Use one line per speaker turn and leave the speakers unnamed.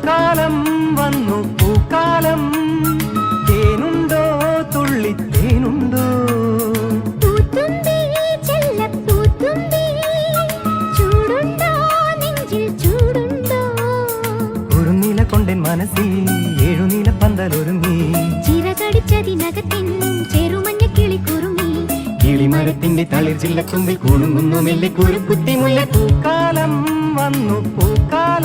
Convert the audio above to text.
പൂക്കാലം വന്നു പൂക്കാലം തേനുണ്ടോ തുള്ളിത്തേനുണ്ടോ
പൂത്തുമ്പി ചെല്ലപ്പൂത്തുമ്പി ചൂടുണ്ടോ നെഞ്ചിൽ ചൂടുണ്ടോ
ഒരു നീല കൊണ്ടൻ മനസ്സിൽ ഏഴുനീല പന്തലൊരുങ്ങി
ചിറകടിച്ചതിനകത്തിൻ ചെറുമഞ്ഞ കിളി കുറുങ്ങി
കിളിമരത്തിന്റെ തളിർ ചില്ലക്കുമ്പിൽ കുണുങ്ങുന്നു മെല്ലെ കുരുക്കുത്തി മുല്ല പൂക്കാലം വന്നു പൂക്കാലം